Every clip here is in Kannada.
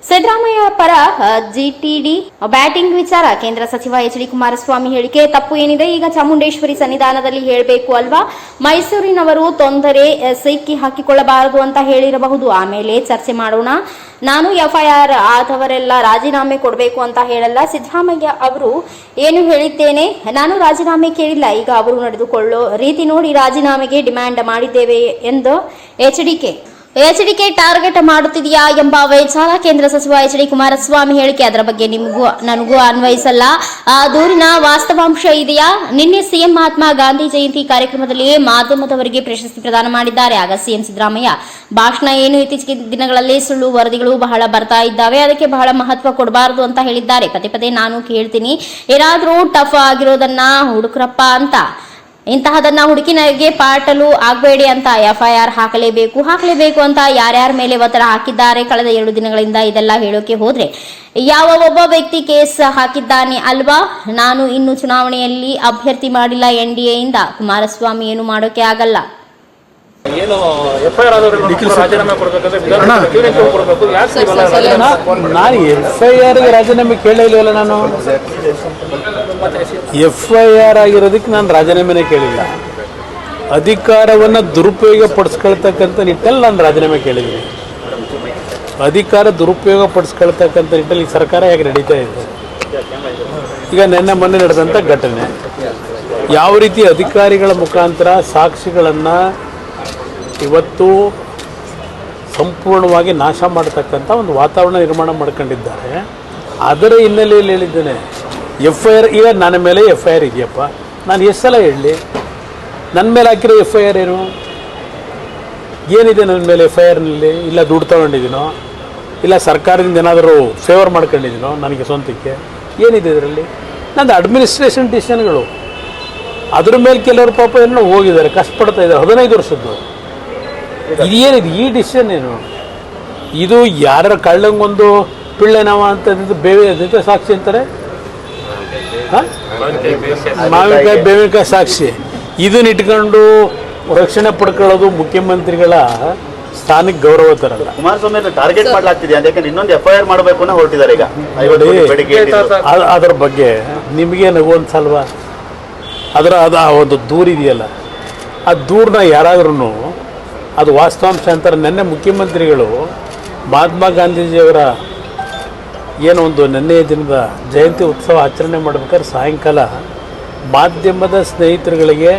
ಸಿದ್ದರಾಮಯ್ಯ ಪರ ಜಿಟಿಡಿ ಬ್ಯಾಟಿಂಗ್ ವಿಚಾರ ಕೇಂದ್ರ ಸಚಿವ ಎಚ್.ಡಿ. ಕುಮಾರಸ್ವಾಮಿ ಹೇಳಿಕೆ ತಪ್ಪು ಏನಿದೆ? ಈಗ ಚಾಮುಂಡೇಶ್ವರಿ ಸನ್ನಿಧಾನದಲ್ಲಿ ಹೇಳಬೇಕು ಅಲ್ವಾ? ಮೈಸೂರಿನವರು ತೊಂದರೆ ಸಿಕ್ಕಿ ಹಾಕಿಕೊಳ್ಳಬಾರದು ಅಂತ ಹೇಳಿರಬಹುದು. ಆಮೇಲೆ ಚರ್ಚೆ ಮಾಡೋಣ. ನಾನು ಎಫ್ಐಆರ್ ಆದವರೆಲ್ಲ ರಾಜೀನಾಮೆ ಕೊಡಬೇಕು ಅಂತ ಹೇಳಲ್ಲ. ಸಿದ್ದರಾಮಯ್ಯ ಅವರು ಏನು ಹೇಳಿದ್ದೇನೆ, ನಾನು ರಾಜೀನಾಮೆ ಕೇಳಿಲ್ಲ. ಈಗ ಅವರು ನಡೆದುಕೊಳ್ಳೋ ರೀತಿ ನೋಡಿ ರಾಜೀನಾಮೆಗೆ ಡಿಮ್ಯಾಂಡ್ ಮಾಡಿದ್ದೇವೆ ಎಂದು ಎಚ್ಡಿಕೆ ಟಾರ್ಗೆಟ್ ಮಾಡುತ್ತಿದೆಯಾ ಎಂಬ ವಿಚಾರ ಕೇಂದ್ರ ಸಚಿವ ಎಚ್.ಡಿ. ಕುಮಾರಸ್ವಾಮಿ ಹೇಳಿಕೆ. ಅದರ ಬಗ್ಗೆ ನನಗೂ ಅನ್ವಯಿಸಲ್ಲ. ಆ ದೂರಿನ ವಾಸ್ತವಾಂಶ ಇದೆಯಾ? ನಿನ್ನೆ ಸಿಎಂ ಮಹಾತ್ಮ ಗಾಂಧಿ ಜಯಂತಿ ಕಾರ್ಯಕ್ರಮದಲ್ಲಿ ಮಾಧ್ಯಮದವರಿಗೆ ಪ್ರಶಸ್ತಿ ಪ್ರದಾನ ಮಾಡಿದ್ದಾರೆ. ಆಗ ಸಿಎಂ ಸಿದ್ದರಾಮಯ್ಯ ಭಾಷಣ ಏನು, ಇತ್ತೀಚೆಗೆ ದಿನಗಳಲ್ಲಿ ಸುಳ್ಳು ವರದಿಗಳು ಬಹಳ ಬರ್ತಾ ಇದ್ದಾವೆ, ಅದಕ್ಕೆ ಬಹಳ ಮಹತ್ವ ಕೊಡಬಾರದು ಅಂತ ಹೇಳಿದ್ದಾರೆ. ಪದೇ ಪದೇ ನಾನು ಕೇಳ್ತೀನಿ, ಏನಾದರೂ ಟಫ್ ಆಗಿರೋದನ್ನ ಹುಡುಕ್ರಪ್ಪ ಅಂತ. ಇಂತಹದನ್ನ ಹುಡುಕಿ ನನಗೆ ಪಾಟಲು ಆಗಬೇಡಿ ಅಂತ ಎಫ್ಐಆರ್ ಹಾಕಲೇಬೇಕು ಅಂತ ಯಾರ್ಯಾರ ಮೇಲೆ ಒತ್ತಡ ಹಾಕಿದ್ದಾರೆ ಕಳೆದ 2 ದಿನಗಳಿಂದ ಇದೆಲ್ಲ ಹೇಳೋಕೆ ಹೋದ್ರೆ ಯಾವ ಒಬ್ಬ ವ್ಯಕ್ತಿ ಕೇಸ್ ಹಾಕಿದ್ದಾನೆ ಅಲ್ವಾ? ನಾನು ಇನ್ನು ಚುನಾವಣೆಯಲ್ಲಿ ಅಭ್ಯರ್ಥಿ ಮಾಡಿಲ್ಲ ಎನ್ಡಿಎಯಿಂದ. ಕುಮಾರಸ್ವಾಮಿ ಏನು ಮಾಡೋಕೆ ಆಗಲ್ಲ. ಏನು ಎಫ್ಐಆರ್ ರಾಜೀನಾಮೆ ನಾನು ಎಫ್ಐಆರ್ಗೆ ರಾಜೀನಾಮೆ ಕೇಳಿಲ್ವಲ್ಲ. ನಾನು ಎಫ್ಐಆರ್ ಆಗಿರೋದಕ್ಕೆ ನಾನು ರಾಜೀನಾಮೆನೇ ಕೇಳಿಲ್ಲ. ಅಧಿಕಾರವನ್ನು ದುರುಪಯೋಗ ಪಡಿಸ್ಕೊಳ್ತಕ್ಕಂಥ ನಿಟ್ಟಲ್ಲಿ ನಾನು ರಾಜೀನಾಮೆ ಕೇಳಿದ್ದೀನಿ. ಅಧಿಕಾರ ದುರುಪಯೋಗ ಪಡಿಸ್ಕೊಳ್ತಕ್ಕಂಥ ನಿಟ್ಟಲ್ಲಿ ಸರ್ಕಾರ ಹೇಗೆ ನಡೀತಾ ಇದೆ? ಈಗ ಮೊನ್ನೆ ನಡೆದಂಥ ಘಟನೆ, ಯಾವ ರೀತಿ ಅಧಿಕಾರಿಗಳ ಮುಖಾಂತರ ಸಾಕ್ಷಿಗಳನ್ನು ಇವತ್ತು ಸಂಪೂರ್ಣವಾಗಿ ನಾಶ ಮಾಡತಕ್ಕಂಥ ಒಂದು ವಾತಾವರಣ ನಿರ್ಮಾಣ ಮಾಡ್ಕೊಂಡಿದ್ದಾರೆ. ಅದರ ಹಿನ್ನೆಲೆಯಲ್ಲಿ ಹೇಳಿದ್ದೇನೆ ಎಫ್ಐಆರ್. ಈಗ ನನ್ನ ಮೇಲೆ ಎಫ್ಐಆರ್ ಇದೆಯಪ್ಪ, ನಾನು ಎಷ್ಟು ಸಲ ಹೇಳಲಿ? ನನ್ನ ಮೇಲೆ ಹಾಕಿರೋ ಎಫ್ಐಆರ್ ಏನಿದೆ ನನ್ನ ಮೇಲೆ ಎಫ್ಐಆರ್ನಲ್ಲಿ? ಇಲ್ಲ ದುಡ್ಡು ತೊಗೊಂಡಿದ್ದೀನೋ, ಇಲ್ಲ ಸರ್ಕಾರದಿಂದ ಏನಾದರೂ ಫೇವರ್ ಮಾಡ್ಕೊಂಡಿದ್ದೀನೋ ನನಗೆ ಸ್ವಂತಕ್ಕೆ? ಏನಿದೆ ಇದರಲ್ಲಿ? ನಂದು ಅಡ್ಮಿನಿಸ್ಟ್ರೇಷನ್ ಡಿಸಿಷನ್ಗಳು. ಅದ್ರ ಮೇಲೆ ಕೆಲವರು ಪಾಪ ಏನೋ ಹೋಗಿದ್ದಾರೆ, ಕಷ್ಟಪಡ್ತಾ ಇದ್ದಾರೆ. 15 ವರ್ಷದ್ದು ಇದೇನಿದೆ? ಈ ಡಿಸಿಷನ್ ಏನು ಇದು? ಯಾರ ಕಳ್ಳಂಗೊಂದು ಪಿಳ್ಳೆನವ ಅಂತ ಬೇವಿನ ಸಾಕ್ಷಿ ಅಂತಾರೆ, ಮಾವಿನಕಾಯಿ ಬೇವಿನಕಾಯಿ ಸಾಕ್ಷಿ. ಇದನ್ನ ಇಟ್ಕೊಂಡು ರಕ್ಷಣೆ ಪಡ್ಕೊಳ್ಳೋದು ಮುಖ್ಯಮಂತ್ರಿಗಳ ಸ್ಥಾನಕ್ಕೆ ಗೌರವ ತರಲ್ಲ. ಕುಮಾರಸ್ವಾಮಿ ಟಾರ್ಗೆಟ್ ಮಾಡಲಾಗ್ತಿದೆ, ಯಾಕಂದ್ರೆ ಇನ್ನೊಂದು ಎಫ್ಐಆರ್ ಮಾಡಬೇಕು ಅಂತ ಹೊರಟಿದ್ದಾರೆ. ಈಗ ಅದರ ಬಗ್ಗೆ ನಿಮಗೆ ನಗುವಂತಲ್ವಾ? ಅದು ಒಂದು ದೂರಿದೆಯಲ್ಲ, ಆ ದೂರನ್ನ ಯಾರಾದ್ರೂ ಅದು ವಾಸ್ತವಾಂಶ ಅಂತಾರೆ. ನಿನ್ನೆ ಮುಖ್ಯಮಂತ್ರಿಗಳು ಮಹಾತ್ಮ ಗಾಂಧೀಜಿಯವರ ಏನೋ ಒಂದು ನಿನ್ನೆಯ ದಿನದ ಜಯಂತಿ ಉತ್ಸವ ಆಚರಣೆ ಮಾಡಬೇಕಾದ್ರೆ ಸಾಯಂಕಾಲ ಮಾಧ್ಯಮದ ಸ್ನೇಹಿತರುಗಳಿಗೆ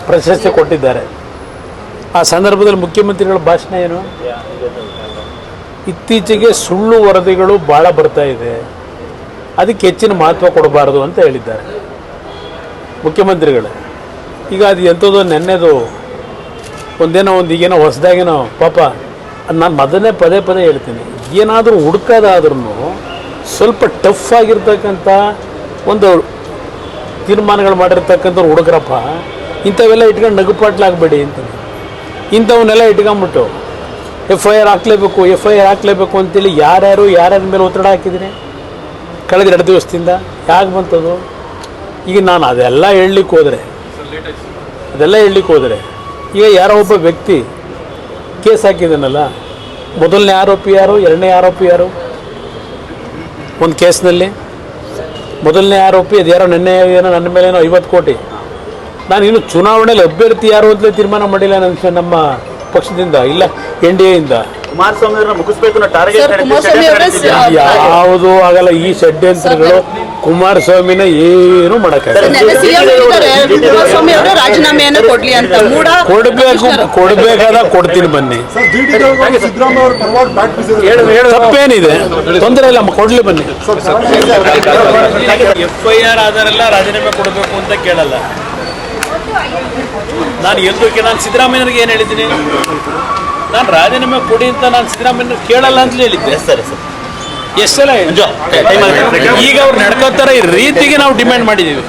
ಪ್ರಶಸ್ತಿ ಕೊಟ್ಟಿದ್ದಾರೆ. ಆ ಸಂದರ್ಭದಲ್ಲಿ ಮುಖ್ಯಮಂತ್ರಿಗಳ ಭಾಷಣ ಏನು? ಇತ್ತೀಚೆಗೆ ಸುಳ್ಳು ವರದಿಗಳು ಭಾಳ ಬರ್ತಾ ಇದೆ, ಅದಕ್ಕೆ ಹೆಚ್ಚಿನ ಮಹತ್ವ ಕೊಡಬಾರ್ದು ಅಂತ ಹೇಳಿದ್ದಾರೆ ಮುಖ್ಯಮಂತ್ರಿಗಳೇ. ಈಗ ಅದು ಎಂಥದ್ದು ನೆನ್ನೆದು ಈಗೇನೋ ಹೊಸದಾಗೇನೋ ಪಾಪ ನಾನು ಮೊದಲನೇ ಪದೇ ಹೇಳ್ತೀನಿ, ಏನಾದರೂ ಹುಡುಕೋದಾದ್ರೂ ಸ್ವಲ್ಪ ಟಫ್ ಆಗಿರ್ತಕ್ಕಂಥ ಒಂದು ತೀರ್ಮಾನಗಳು ಮಾಡಿರ್ತಕ್ಕಂಥವ್ರು ಹುಡುಗ್ರಪ್ಪ. ಇಂಥವೆಲ್ಲ ಇಟ್ಕೊಂಡು ನಗುಪಾಟ್ಲಾಗಬೇಡಿ ಅಂತೀನಿ. ಇಂಥವನ್ನೆಲ್ಲ ಇಟ್ಕೊಂಬಿಟ್ಟು ಎಫ್ಐಆರ್ ಹಾಕಲೇಬೇಕು ಅಂತೇಳಿ ಯಾರ್ಯಾರ ಮೇಲೆ ಒತ್ತಡ ಹಾಕಿದ್ದೀನಿ ಕಳೆದ 2 ದಿವಸದಿಂದ. ಯಾಕೆ ಬಂತದು? ಈಗ ನಾನು ಅದೆಲ್ಲ ಹೇಳಲಿಕ್ಕೆ ಹೋದರೆ ಈಗ ಯಾರೋ ಒಬ್ಬ ವ್ಯಕ್ತಿ ಕೇಸ್ ಹಾಕಿದ್ದಾನಲ್ಲ, ಮೊದಲನೇ ಆರೋಪಿ ಯಾರು, ಎರಡನೇ ಆರೋಪಿ ಯಾರು? ಒಂದು ಕೇಸ್ನಲ್ಲಿ ಮೊದಲನೇ ಆರೋಪಿ ಅದು ಯಾರೋ ನನ್ನ ಮೇಲೇನೋ 50 ಕೋಟಿ. ನಾನು ಇನ್ನು ಚುನಾವಣೆಯಲ್ಲಿ ಅಭ್ಯರ್ಥಿ ಯಾರು ಅಂತಲೇ ತೀರ್ಮಾನ ಮಾಡಿಲ್ಲ ನಮ್ಮ ಪಕ್ಷದಿಂದ, ಇಲ್ಲ ಎನ್ಡಿಎಯಿಂದ. ಕುಮಾರಸ್ವಾಮಿ ಅವರನ್ನ ಮುಗಿಸ್ಬೇಕು ಅನ್ನೋ ಟಾರ್ಗೆಟ್ ಯಾವುದು ಆಗಲ್ಲ. ಈ ಷಡ್ಯಂತ್ರಗಳು ಕುಮಾರಸ್ವಾಮಿನ ಏನು ಮಾಡಕ್ಕಾಗಲ್ಲ. ಕೊಡ್ಬೇಕಾದ ಕೊಡ್ತೀನಿ, ಬನ್ನಿ. ತಪ್ಪೇನಿದೆ? ತೊಂದರೆ ಇಲ್ಲ, ಕೊಡ್ಲಿ ಬನ್ನಿ. ಎಫ್ಐಆರ್ ಆದರೆಲ್ಲ ರಾಜೀನಾಮೆ ಕೊಡಬೇಕು ಅಂತ ಕೇಳಲ್ಲ ನಾನು. ನಾನು ಸಿದ್ದರಾಮಯ್ಯನಿಗೆ ಏನು ಹೇಳಿದ್ದೀನಿ? ನಾನು ರಾಜೀನಾಮೆ ಕೊಡಿ ಅಂತ ನಾನು ಸಿದ್ದರಾಮಯ್ಯ ಕೇಳಲ್ಲ ಅಂತಲೇ ಹೇಳಿದ್ದೆ. ಸರಿ ಎಷ್ಟು ಸಲ ಈಗ ಅವ್ರು ನಡ್ಕೋತಾರೆ ಈ ರೀತಿಗೆ ನಾವು ಡಿಮ್ಯಾಂಡ್ ಮಾಡಿದ್ದೀವಿ.